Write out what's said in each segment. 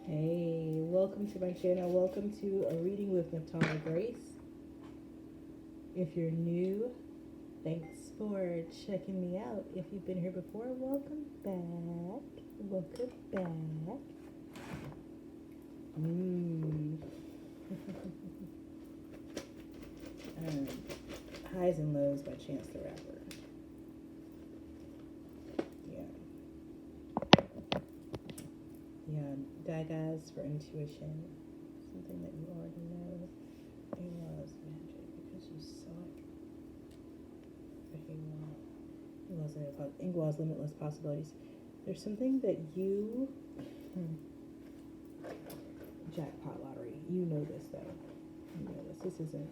Hey, welcome to my channel. Welcome to a reading with Nephtara Grace. If you're new, thanks for checking me out. If you've been here before, welcome back. Welcome back. Highs and Lows by Chance the Rapper. Yeah, daggers for intuition. Something that you already know. He loves magic because you saw it. But he loves limitless possibilities. There's something that you jackpot lottery. You know this though. You know this. This isn't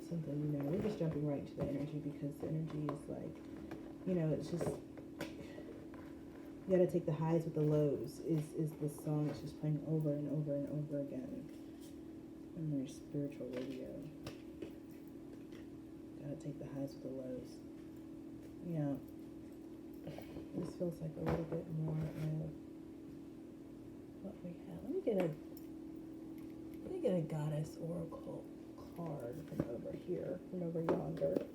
something you know. We're just jumping right into the energy because the energy is like, it's just you gotta take the highs with the lows is the song that's just playing over and over and over again on their spiritual radio. Gotta take the highs with the lows. Yeah. This feels like a little bit more of what we have. Let me get a goddess oracle card from over here, from over yonder.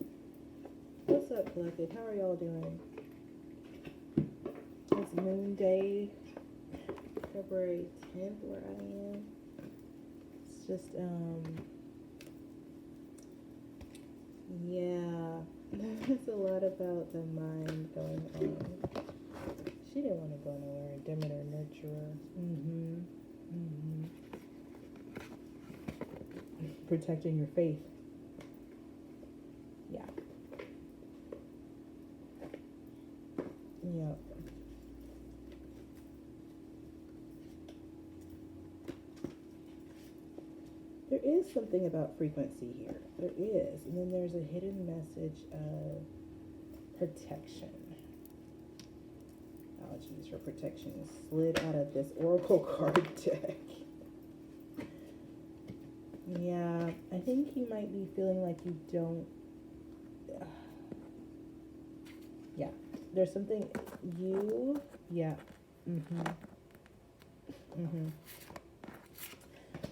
What's up, Collective? How are y'all doing? It's Moon Day, February 10th, where I am. It's just, it's a lot about the mind going on. She didn't want to go nowhere. Demeter, nurturer. Protecting your faith. Yeah. Yeah. There is something about frequency here. There is. And then there's a hidden message of protection. Apologies for protection. Slid out of this oracle card deck. Yeah, I think you might be feeling like you don't... Yeah, there's something you... Yeah.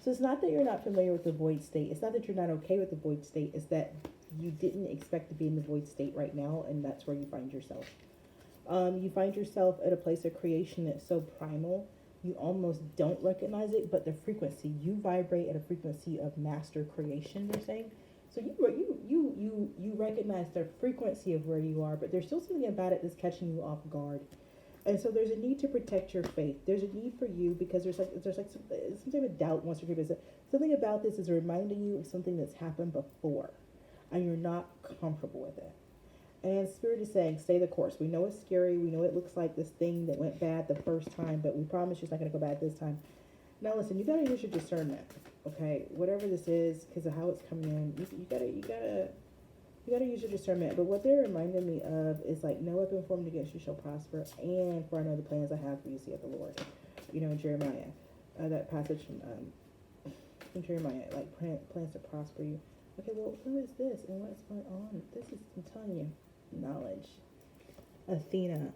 So it's not that you're not familiar with the void state. It's not that you're not okay with the void state. It's that you didn't expect to be in the void state right now, and that's where you find yourself. You find yourself at a place of creation that's so primal, you almost don't recognize it, but the frequency, you vibrate at a frequency of master creation, they're saying. So you recognize the frequency of where you are, but there's still something about it that's catching you off guard. And so there's a need to protect your faith. There's a need for you because there's some type of doubt wants to creep in. Something about this is reminding you of something that's happened before, and you're not comfortable with it. And Spirit is saying, stay the course. We know it's scary. We know it looks like this thing that went bad the first time, but we promise you it's not going to go bad this time. Now listen, you got to use your discernment, okay? Whatever this is, because of how it's coming in, you gotta use your discernment. But what they're reminding me of is like, no weapon formed against you shall prosper, and for I know the plans I have for you, saith the Lord. Jeremiah, that passage from Jeremiah, like plans to prosper you. Okay, well, who is this and what's going on? This is, I'm telling you, knowledge. Athena,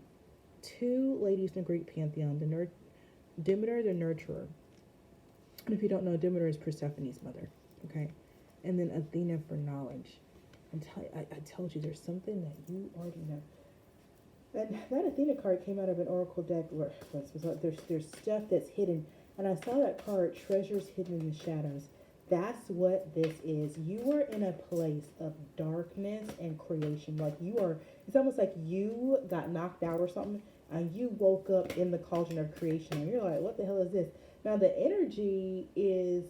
two ladies in the Greek pantheon, Demeter, the nurturer. And if you don't know, Demeter is Persephone's mother, okay? And then Athena for knowledge. I told you there's something that you already know. And that Athena card came out of an oracle deck where there's stuff that's hidden. And I saw that card, treasures hidden in the shadows. That's what this is. You are in a place of darkness and creation. Like it's almost like you got knocked out or something, and you woke up in the cauldron of creation. And you're like, what the hell is this? Now, the energy is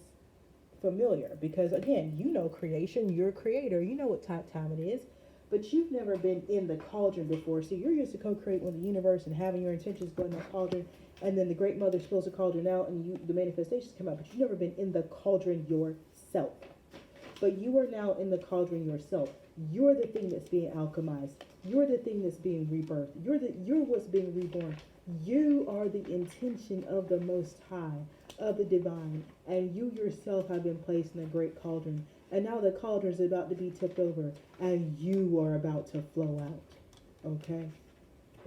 familiar because, again, you know creation. You're a creator. You know what time it is. But you've never been in the cauldron before. So you're used to co-creating with the universe and having your intentions go in that cauldron. And then the great mother spills the cauldron out and the manifestations come out. But you've never been in the cauldron yourself. But you are now in the cauldron yourself. You're the thing that's being alchemized. You're the thing that's being rebirthed. You're what's being reborn. You are the intention of the Most High, of the divine. And you yourself have been placed in the great cauldron. And now the cauldron is about to be tipped over. And you are about to flow out. Okay?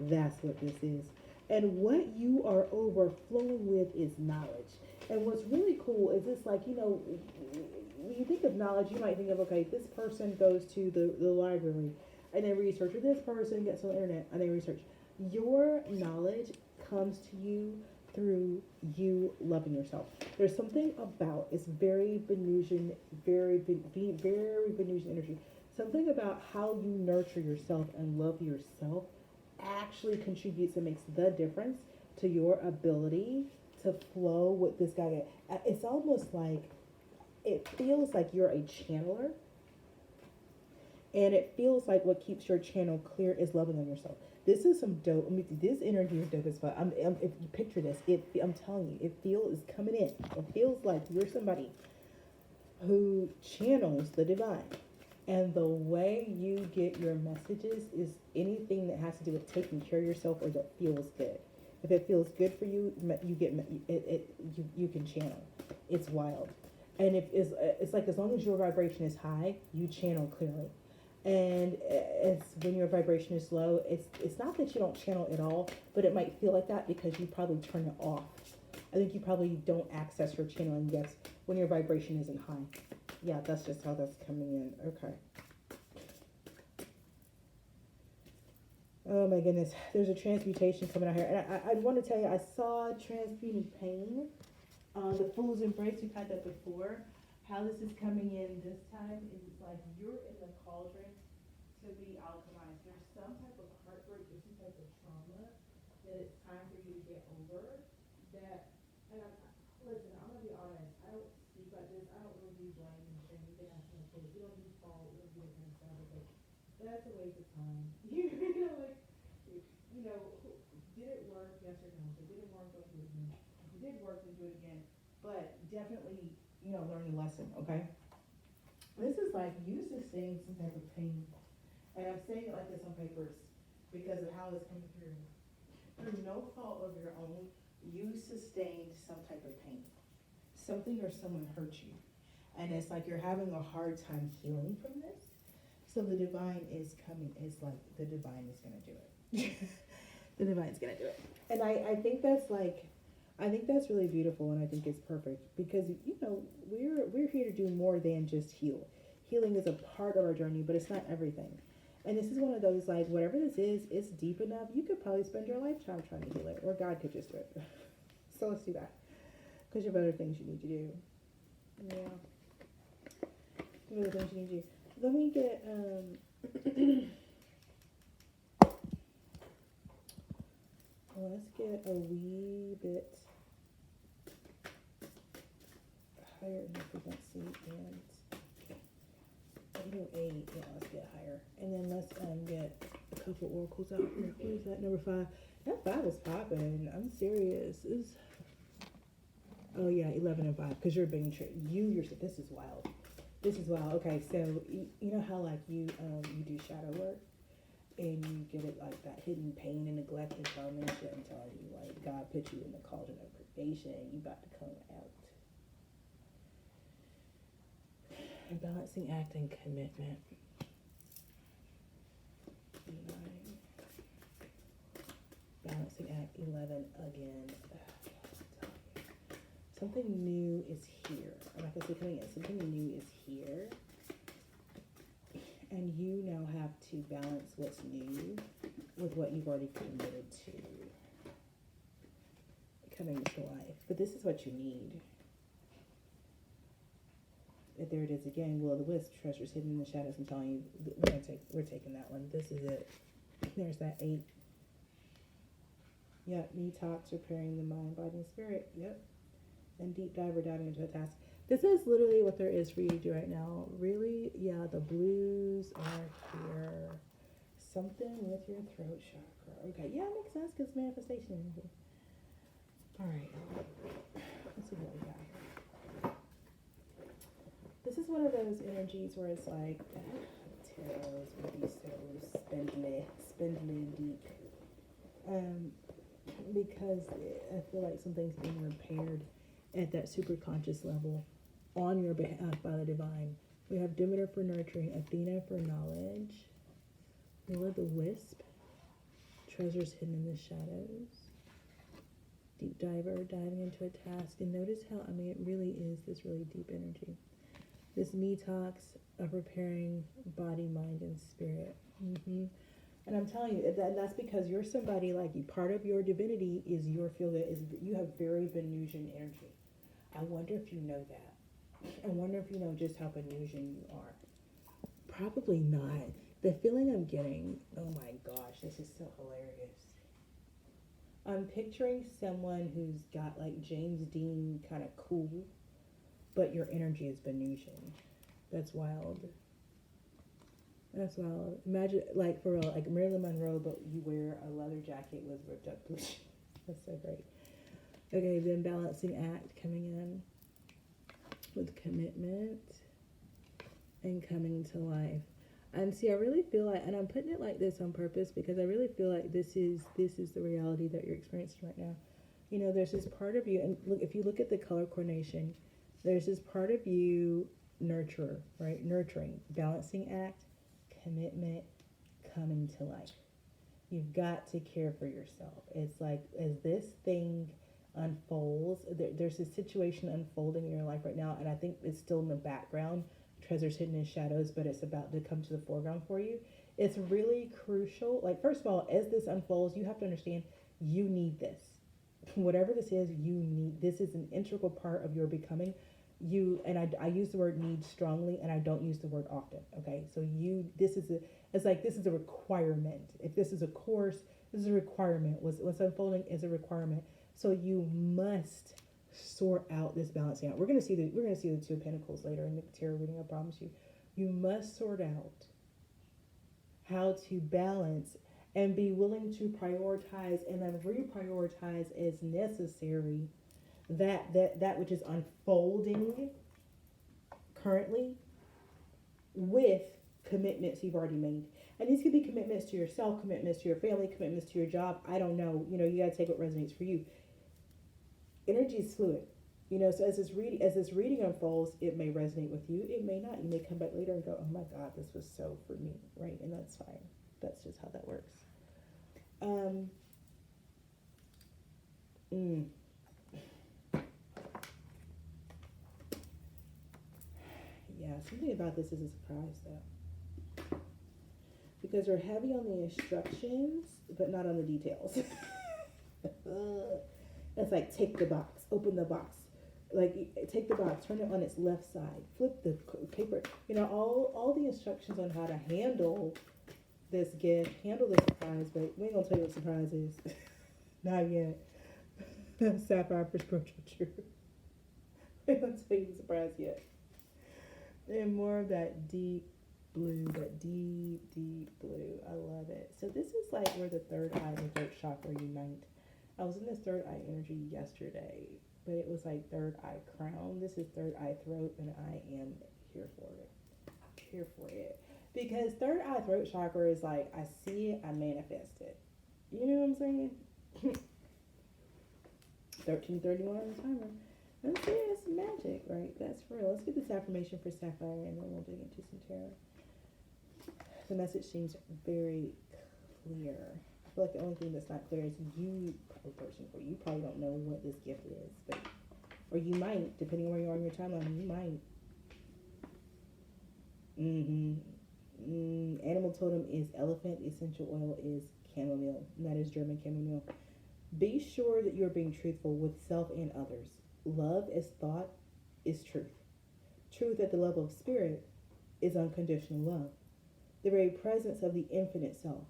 That's what this is. And what you are overflowing with is knowledge. And what's really cool is it's like, when you think of knowledge, you might think of, okay, this person goes to the library and they research, or this person gets on the internet and they research. Your knowledge comes to you through you loving yourself. There's something about, it's very Venusian, very Venusian energy. Something about how you nurture yourself and love yourself actually contributes and makes the difference to your ability to flow with this guy. It's almost like, it feels like you're a channeler, and it feels like what keeps your channel clear is loving on yourself. This is some dope. I mean, this energy is dope as fuck. If you picture this, I'm telling you, it feels coming in. It feels like you're somebody who channels the divine. And the way you get your messages is anything that has to do with taking care of yourself or that feels good. If it feels good for you, you can channel. It's wild. And it's like, as long as your vibration is high, you channel clearly. And it's when your vibration is low, it's not that you don't channel at all, but it might feel like that because you probably turn it off. I think you probably don't access your channeling gifts when your vibration isn't high. Yeah, that's just how that's coming in. Okay. Oh my goodness. There's a transmutation coming out here. And I want to tell you, I saw transmuting pain. The Fool's Embrace, we've had that before. How this is coming in this time is like you're in the cauldron to be alchemized. There's some type of heartbreak, there's some type of trauma that it's time for you to get over. Listen, I'm going to be honest. I don't speak like this. I don't really do blame and shame. We don't do fault. We don't do that kind of stuff. Like, that's a waste of time. Did it work? Yes or no? If it didn't work, don't do it again. If it did work, then do it again. But definitely, learn a lesson, okay? This is like you sustained some type of pain. And I'm saying it like this on papers because of how it's coming through. Through no fault of your own, you sustained some type of pain. Something or someone hurt you. And it's like you're having a hard time healing from this. So the divine is coming. It's like the divine is going to do it. The divine's going to do it. And I think that's really beautiful, and I think it's perfect because, we're here to do more than just heal. Healing is a part of our journey, but it's not everything. And this is one of those, like, whatever this is, it's deep enough. You could probably spend your lifetime trying to heal it, or God could just do it. So let's do that. Because you have other things you need to do. Yeah. You have other things you need to do. Let me get, let's get a wee bit higher in the frequency, and let's get higher, and then let's get a couple oracles out. What is that? Number 5. That 5 is popping. I'm serious. Oh yeah, 11 and 5, because you're being yourself. This is wild. Okay, so you know how like you do shadow work, and you get it like that hidden pain and neglect and trauma and shit. I'm telling you, like, God put you in the cauldron of purgation, and you about to come out. Balancing act and commitment. 9. Balancing act 11 again. Something new is here. I'm not going to say coming in. Something new is here. And you now have to balance what's new with what you've already committed to coming to life. But this is what you need. There it is again. Will o' the Wisp, treasures hidden in the shadows. I'm telling you, we're taking that one. This is it. There's that 8. Yep, detox, repairing the mind, body, and spirit. Yep. And deep dive or diving into a task. This is literally what there is for you to do right now. Really, yeah, the blues are here. Something with your throat chakra. Okay, yeah, it makes sense because manifestation energy. All right. Let's see what we got here. This is one of those energies where it's like, tarots would be so spindly deep. Because I feel like something's being repaired at that super conscious level on your behalf by the divine. We have Demeter for nurturing, Athena for knowledge, Will o' the Wisp, treasures hidden in the shadows. deep diver, diving into a task. And notice how, I mean, it really is this really deep energy. This detox of repairing body, mind, and spirit. And I'm telling you, that's because you're somebody like you. Part of your divinity is your field, is you have very Venusian energy. I wonder if you know that. I wonder if you know just how Venusian you are. Probably not. The feeling I'm getting, oh my gosh, this is so hilarious. I'm picturing someone who's got like James Dean kind of cool, but your energy is Venusian. That's wild. That's wild. Imagine, like, for real, like Marilyn Monroe, but you wear a leather jacket with ripped up boots. That's so great. Okay, then balancing act coming in with commitment and coming to life. And see, I really feel like, and I'm putting it like this on purpose because I really feel like this is the reality that you're experiencing right now. You know, there's this part of you, and look, if you look at the color coordination, there's this part of you, nurturer, right? Nurturing, balancing act, commitment, coming to life. You've got to care for yourself. It's like, as this thing unfolds, there's this situation unfolding in your life right now, and I think it's still in the background. Treasures hidden in shadows, but it's about to come to the foreground for you. It's really crucial. Like, first of all, as this unfolds, you have to understand you need this. Whatever this is, you need. This is an integral part of your becoming. You, and I use the word need strongly, and I don't use the word often. Okay, so this is a requirement. If this is a course, this is a requirement. What's unfolding is a requirement. So you must sort out this balancing out. We're gonna see the Two of Pentacles later in the tarot reading. I promise you. You must sort out how to balance and be willing to prioritize and then reprioritize as necessary that which is unfolding currently with commitments you've already made. And these could be commitments to yourself, commitments to your family, commitments to your job. I don't know. You know, you got to take what resonates for you. Energy is fluid. You know, so as this reading unfolds, it may resonate with you. It may not. You may come back later and go, oh my God, this was so for me, right? And that's fine. That's just how that works. Yeah, something about this is a surprise though. Because we're heavy on the instructions, but not on the details. It's like, take the box, open the box. Like, take the box, turn it on its left side, flip the paper. You know, all the instructions on how to handle this gift, handle the surprise, but we ain't gonna tell you what surprise is. Not yet. Sapphire for spiritual truth. We ain't gonna tell you the surprise yet. And more of that deep blue, that deep, deep blue. I love it. So this is like where the third eye and the third chakra unite. I was in this third eye energy yesterday, but it was like third eye crown. This is third eye throat, and I am here for it. Here for it. Because third eye throat chakra is like, I see it, I manifest it. You know what I'm saying? 1331 on the timer. That's it, it's magic, right? That's real. Let's get this affirmation for Sapphire, and then we'll dig into some tarot. The message seems very clear. I feel like the only thing that's not clear is you, a person, for you probably don't know what this gift is, but, or you might, depending on where you are in your timeline, you might. Animal totem is elephant. Essential oil is chamomile, and that is German chamomile. Be sure that you're being truthful with self and others. Love as thought is truth. Truth at the level of spirit is unconditional love, the very presence of the infinite self.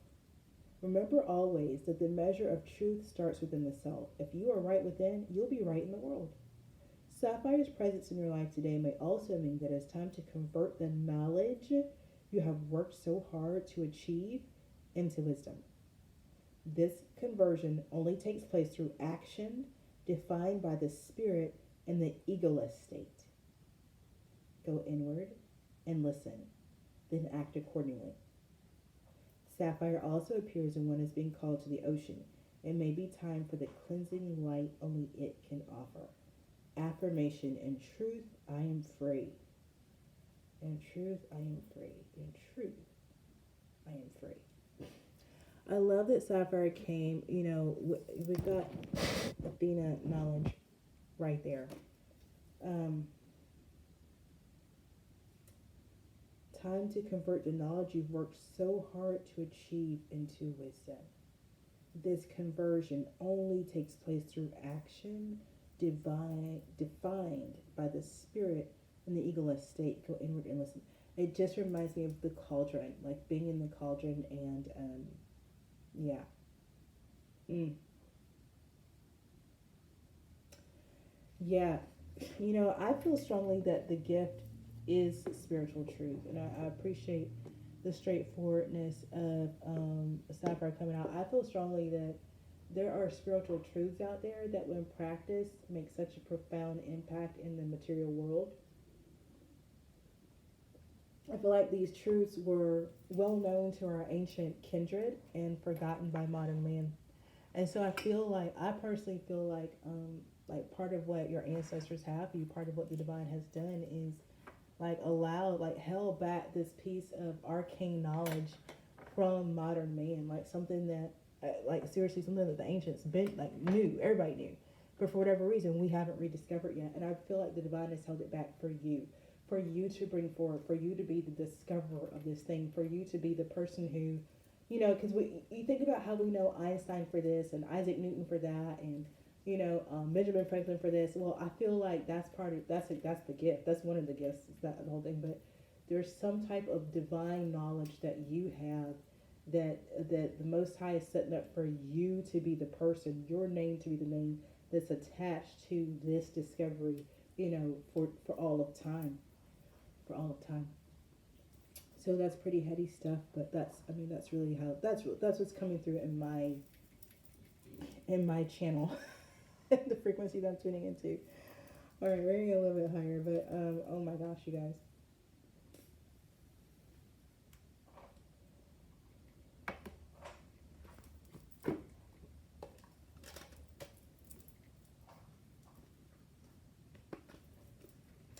Remember always that the measure of truth starts within the self. If you are right within, you'll be right in the world. Sapphire's presence in your life today may also mean that it's time to convert the knowledge you have worked so hard to achieve into wisdom. This conversion only takes place through action defined by the spirit and the egoless state. Go inward and listen, then act accordingly. Sapphire also appears in what is being called to the ocean. It may be time for the cleansing light only it can offer. Affirmation: in truth, I am free. In truth, I am free. In truth, I am free. I love that Sapphire came, you know, we've got Athena knowledge right there. Time to convert the knowledge you've worked so hard to achieve into wisdom. This conversion only takes place through action, defined by the spirit and the egoless state. Go inward and listen. It just reminds me of the cauldron, like being in the cauldron, and yeah. Mm. Yeah, I feel strongly that the gift is spiritual truth, and I appreciate the straightforwardness of Sapphire coming out. I feel strongly that there are spiritual truths out there that, when practiced, make such a profound impact in the material world. I feel like these truths were well known to our ancient kindred and forgotten by modern man. And so I personally feel like part of what your ancestors have, you part of what the divine has done is like allowed, like held back this piece of arcane knowledge from modern man, like something that, like seriously, something that the ancients been like knew, everybody knew, but for whatever reason we haven't rediscovered yet. And I feel like the divine has held it back for you to bring forward, for you to be the discoverer of this thing, for you to be the person who, because you think about how we know Einstein for this and Isaac Newton for that, and Benjamin Franklin for this. Well, I feel like that's part of that's the gift. That's one of the gifts. It's not the whole thing, but there's some type of divine knowledge that you have that the Most High is setting up for you to be the person, your name to be the name that's attached to this discovery. For all of time, for all of time. So that's pretty heady stuff, but that's really how that's what's coming through in my channel. The frequency that I'm tuning into. All right, we're gonna get a little bit higher, but oh my gosh, you guys.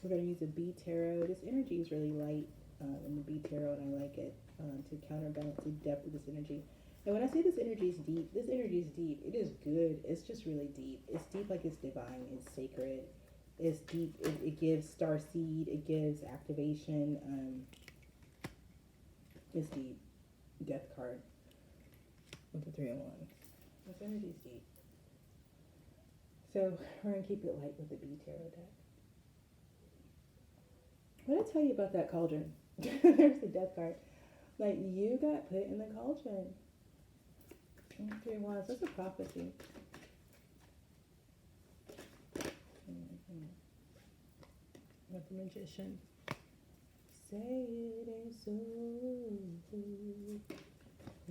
We're gonna use a B tarot. This energy is really light in the B tarot, and I like it to counterbalance the depth of this energy. And when I say this energy is deep, this energy is deep. It is good. It's just really deep. It's deep, like it's divine. It's sacred. It's deep. It gives star seed. It gives activation. It's deep. Death card with the 3 of Wands. This energy is deep. So we're gonna keep it light with the B tarot deck. What did I tell you about that cauldron? There's the death card. Like, you got put in the cauldron. 3 of Wands. That's a prophecy. With the Magician. Say it ain't so.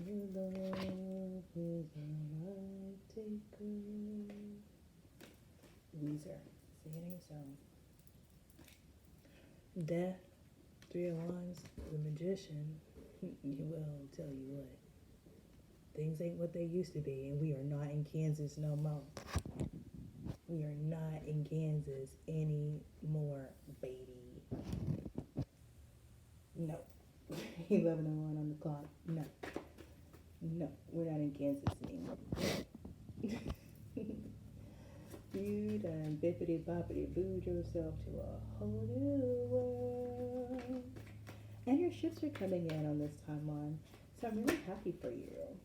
Your love is a right taker. Weezer. Say it ain't so. Death. 3 of Wands. The Magician. Well, tell you what. Things ain't what they used to be, and we are not in Kansas no more. We are not in Kansas anymore, baby. No. 11:01 on the clock. No. No, we're not in Kansas anymore. You done bippity boppity booed yourself to a whole new world. And your shifts are coming in on this timeline, so I'm really happy for you.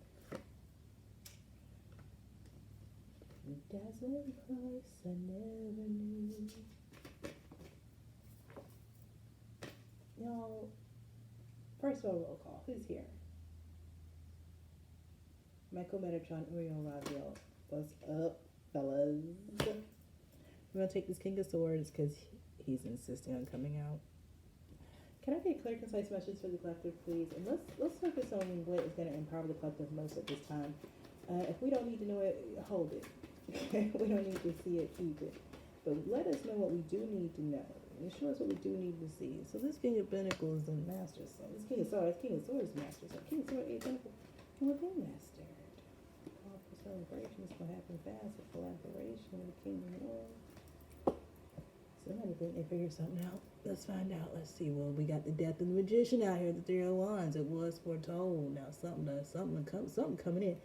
Dazzling price I never knew. Y'all, first of all, roll call. Who's here? Michael Metatron, Uriel Raziel. What's up, fellas? We're gonna take this King of Swords because he's insisting on coming out. Can I get clear, concise messages for the collective, please? And let's focus on what is going to empower the collective most at this time. If we don't need to know it, hold it. We don't need to see it, keep it. But let us know what we do need to know. And show us what we do need to see. So this King of Pentacles and Master Son. This King of Swords, Master Son. King of Swords, 8 Pentacles. Well, they mastered. Powerful celebration is going to happen fast. A collaboration with the King of Wands. Somebody think they figured something out. Let's find out. Let's see. Well, we got the Death of the Magician out here, the 3 of Wands. It was foretold. Now something coming in.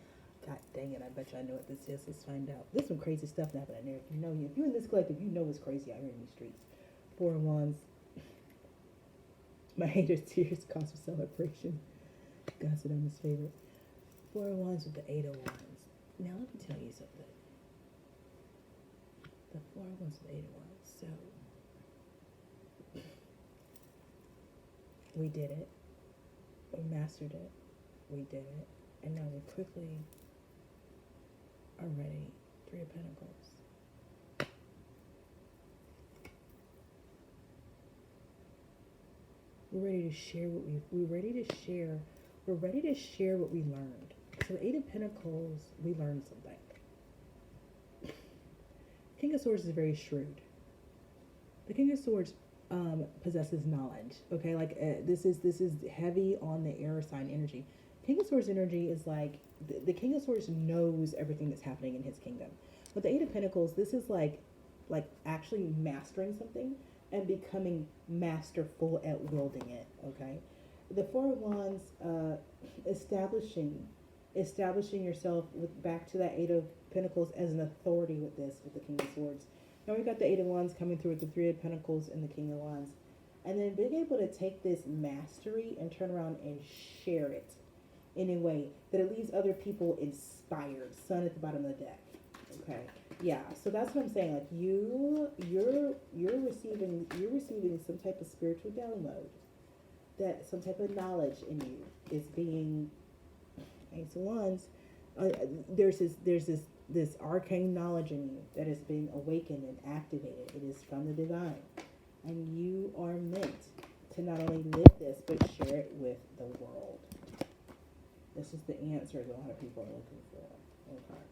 God dang it, I bet you I know what this is. Let's find out. There's some crazy stuff happening there. If you're in this collective, you know it's crazy out here in these streets. Four of Wands. My haters' tears, cause for celebration. God said I'm his favorite. Four of Wands with the Eight of Wands. Now let me tell you something. The Four of Wands with the Eight of Wands. So we did it. We mastered it. We did it. And now we quickly are ready. Three of Pentacles. We're ready to share we're ready to share what we learned. So the Eight of Pentacles, we learned something. King of Swords is very shrewd. The King of Swords possesses knowledge. Okay, like this is heavy on the air sign energy. King of Swords energy is like the King of Swords knows everything that's happening in his kingdom. With the Eight of Pentacles, this is like actually mastering something and becoming masterful at wielding it. Okay, the Four of Wands, establishing yourself back to that Eight of Pentacles as an authority with the King of Swords. Now we've got the Eight of Wands coming through with the Three of Pentacles and the King of Wands. And then being able to take this mastery and turn around and share it in a way that it leaves other people inspired. Sun at the bottom of the deck. Okay. Yeah. So that's what I'm saying. Like you're receiving some type of spiritual download. That some type of knowledge in you is being Ace of Wands. There's this arcane knowledge in you that is being awakened and activated. It is from the divine. And you are meant to not only live this, but share it with the world. This is the answer that a lot of people are looking for. Okay.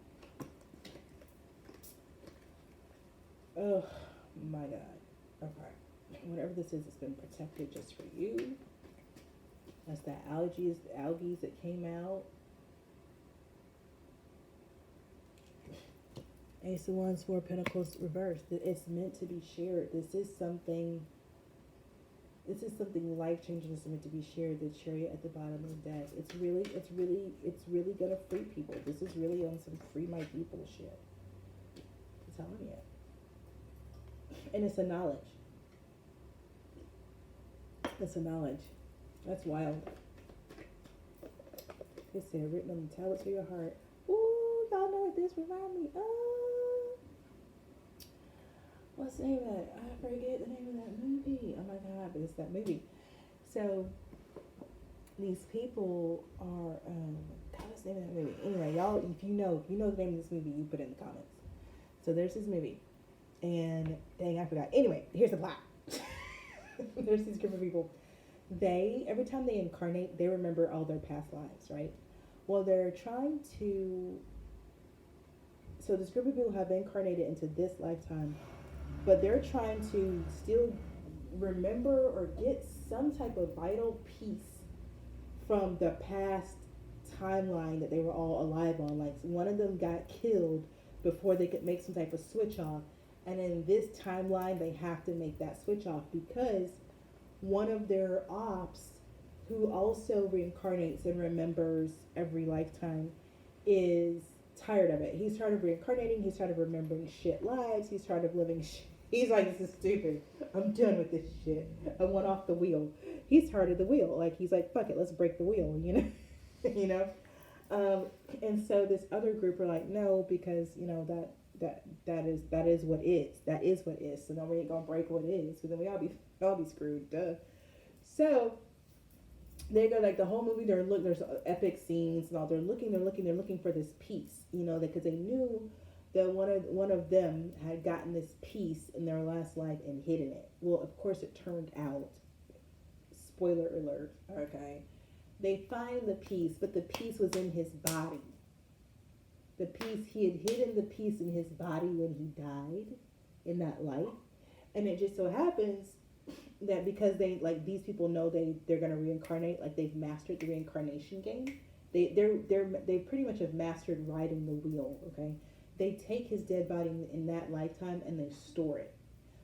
Oh, my God. Okay. Whatever this is, it's been protected just for you. That's that algae that came out. Ace of Wands, Four of Pentacles reversed. It's meant to be shared. This is something life-changing that's meant to be shared. The Chariot at the bottom of the deck. It's really gonna free people. This is really on some free my people shit. I'm telling you. And it's a knowledge. It's a knowledge. That's wild. It said, written on the tablets of your heart. Ooh, y'all know what this reminds me of. What's the name of that? I forget the name of that movie. Oh my God, but it's that movie. So, these people are, God, what's the name of that movie? Anyway, y'all, if you know the name of this movie, you put it in the comments. So there's this movie. And, dang, I forgot. Anyway, here's the plot. There's this group of people. Every time they incarnate, they remember all their past lives, right? Well, they're trying to, so this group of people have incarnated into this lifetime, but they're trying to still remember or get some type of vital piece from the past timeline that they were all alive on. Like one of them got killed before they could make some type of switch off. And in this timeline, they have to make that switch off because one of their ops, who also reincarnates and remembers every lifetime, is tired of it. He's tired of reincarnating. He's tired of remembering shit lives. He's tired of living shit. He's like, this is stupid. I'm done with this shit. I want off the wheel. He's tired of the wheel. Like, he's like, fuck it, let's break the wheel, you know? You know? And so this other group are like, no, because, you know, that is what is. That is what is. So then we ain't gonna break what is. So then we all be screwed. Duh. So they go, like, the whole movie, there's epic scenes and all. They're looking for this piece, you know, because they knew that one of them had gotten this piece in their last life and hidden it. Well, of course, it turned out, spoiler alert, okay, they find the piece, but the piece was in his body. The piece, he had hidden the piece in his body when he died in that life. And it just so happens that because they, like, these people know they're going to reincarnate, like, they've mastered the reincarnation game. They pretty much have mastered riding the wheel, okay? They take his dead body in that lifetime and they store it.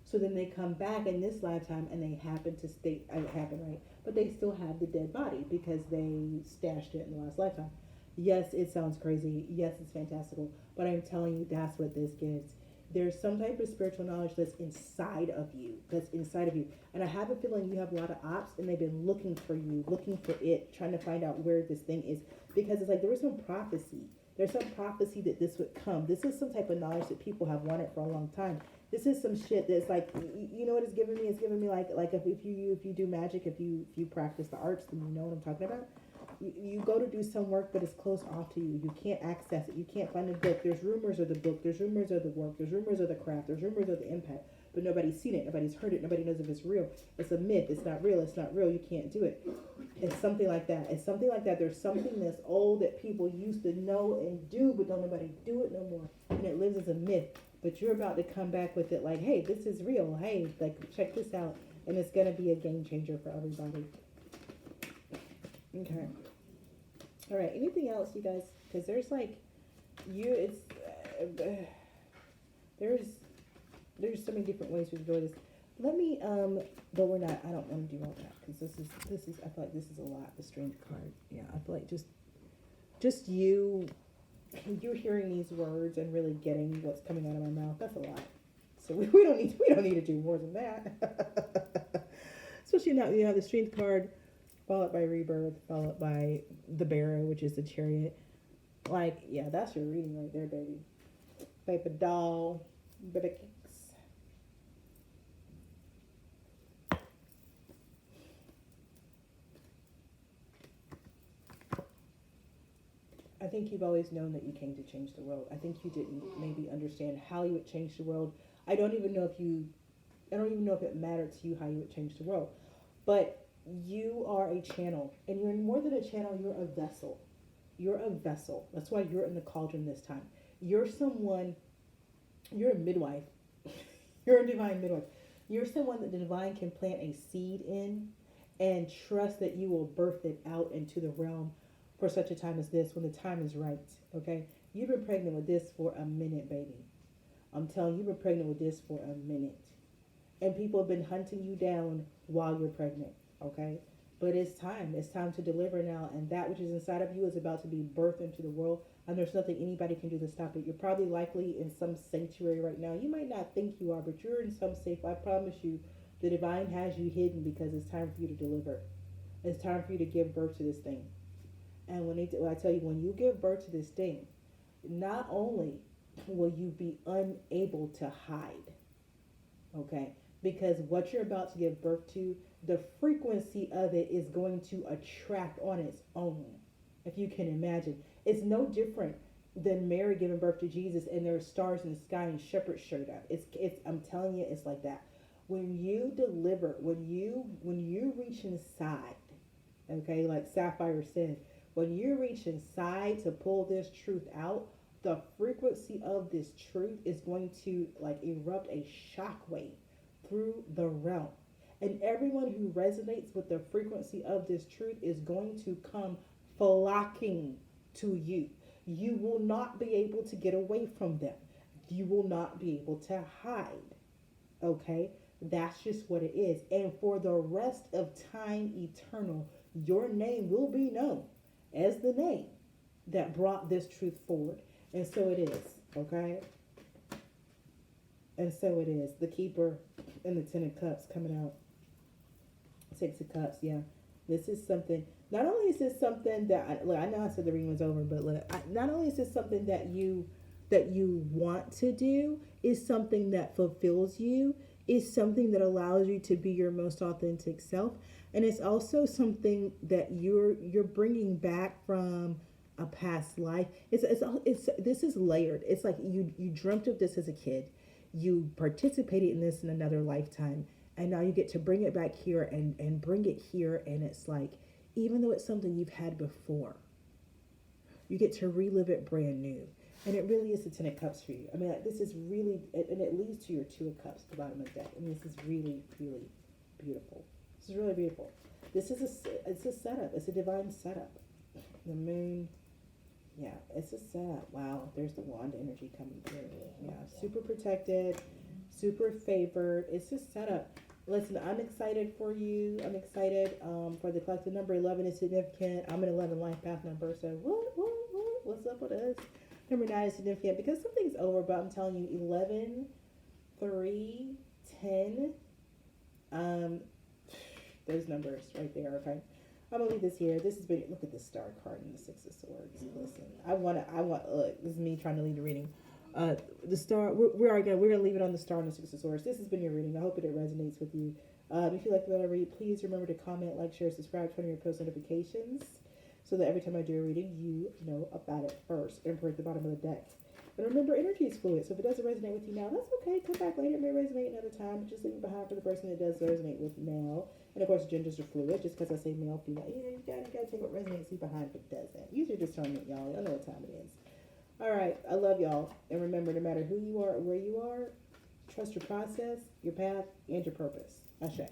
So then they come back in this lifetime and they happen to stay, right? But they still have the dead body because they stashed it in the last lifetime. Yes, it sounds crazy. Yes, it's fantastical. But I'm telling you, that's what this gives. There's some type of spiritual knowledge that's inside of you. That's inside of you. And I have a feeling you have a lot of ops and they've been looking for you, looking for it, trying to find out where this thing is. Because it's like there was some prophecy. There's some prophecy that this would come. This is some type of knowledge that people have wanted for a long time. This is some shit that's like, you know what it's giving me? It's giving me like if you do magic, if you practice the arts, then you know what I'm talking about. You go to do some work, but it's closed off to you. You can't access it. You can't find the book. There's rumors of the book. There's rumors of the work. There's rumors of the craft. There's rumors of the impact. But nobody's seen it. Nobody's heard it. Nobody knows if it's real. It's a myth. It's not real. It's not real. You can't do it. It's something like that. It's something like that. There's something that's old that people used to know and do, but don't nobody do it no more. And it lives as a myth. But you're about to come back with it like, hey, this is real. Hey, like, check this out. And it's going to be a game changer for everybody. Okay. All right. Anything else, you guys? Because there's like, there's so many different ways to enjoy this. Let me, but we're not, I don't want to do all that because this is, I feel like this is a lot, the strength card. Yeah, I feel like just you're hearing these words and really getting what's coming out of my mouth. That's a lot. So we don't need to do more than that. Especially now you have the strength card, followed by rebirth, followed by the barrow, which is the chariot. Like, yeah, that's your reading right there, baby. Paper doll, baby cakes. I think you've always known that you came to change the world. I think you didn't maybe understand how you would change the world. I don't even know if it mattered to you how you would change the world. But you are a channel, and you're more than a channel, you're a vessel. You're a vessel. That's why you're in the cauldron this time. You're a midwife. You're a divine midwife. You're someone that the divine can plant a seed in and trust that you will birth it out into the realm for such a time as this when the time is right. Okay? You've been pregnant with this for a minute, baby. I'm telling you, you've been pregnant with this for a minute. And people have been hunting you down while you're pregnant. Okay? But it's time. It's time to deliver now. And that which is inside of you is about to be birthed into the world. And there's nothing anybody can do to stop it. You're probably likely in some sanctuary right now. You might not think you are, but you're in some safe. I promise you, the divine has you hidden because it's time for you to deliver. It's time for you to give birth to this thing. And when I tell you, when you give birth to this thing, not only will you be unable to hide, okay? Because what you're about to give birth to, the frequency of it is going to attract on its own. If you can imagine, it's no different than Mary giving birth to Jesus and there are stars in the sky and shepherds showed up. It's I'm telling you, it's like that. When you deliver, when you reach inside, okay, like Sapphire said, when you reach inside to pull this truth out, the frequency of this truth is going to like erupt a shockwave through the realm. And everyone who resonates with the frequency of this truth is going to come flocking to you. You will not be able to get away from them. You will not be able to hide. Okay? That's just what it is. And for the rest of time eternal, your name will be known as the name that brought this truth forward. And so it is. Okay? And so it is. The Keeper and the Ten of Cups coming out. Six of Cups, yeah. This is something, not only is this something that, I know I said the reading was over, but not only is this something that you want to do, is something that fulfills you, is something that allows you to be your most authentic self, and it's also something that you're bringing back from a past life. It's this is layered. It's like you dreamt of this as a kid, you participated in this in another lifetime, and now you get to bring it back here and bring it here, and it's like, even though it's something you've had before, you get to relive it brand new. And it really is the Ten of Cups for you. I mean, like, this is really, and it leads to your Two of Cups at the bottom of the deck. I mean, this is really, really beautiful. This is really beautiful. This is it's a setup. It's a divine setup. The moon, yeah, it's a setup. Wow, there's the wand energy coming through. Yeah, super protected, super favored. It's a setup. Listen, I'm excited for you. I'm excited for the collective number. 11 is significant. I'm an 11 life path number. So, what's up with us? Number 9 is significant because something's over, but I'm telling you, 11, 3, 10, those numbers right there, okay? I'm gonna leave this here. This has been, look at this star card and the Six of Swords. Listen, look, this is me trying to lead the reading. The star, we're gonna leave it on the star and the Six of Swords. This has been your reading. I hope it resonates with you. If you like what I read, please remember to comment, like, share, subscribe, turn on your post notifications so that every time I do a reading, you know about it first. Emperor at the bottom of the deck. And remember, energy is fluid, so if it doesn't resonate with you now, that's okay. Come back later. It may resonate another time, but just leave it behind for the person it does resonate with now. And of course, genders are fluid. Just because I say male, female, you gotta take what resonates, leave behind if it doesn't. Use your discernment, y'all. Y'all know what time it is. All right, I love y'all. And remember, no matter who you are or where you are, trust your process, your path, and your purpose. Ashe.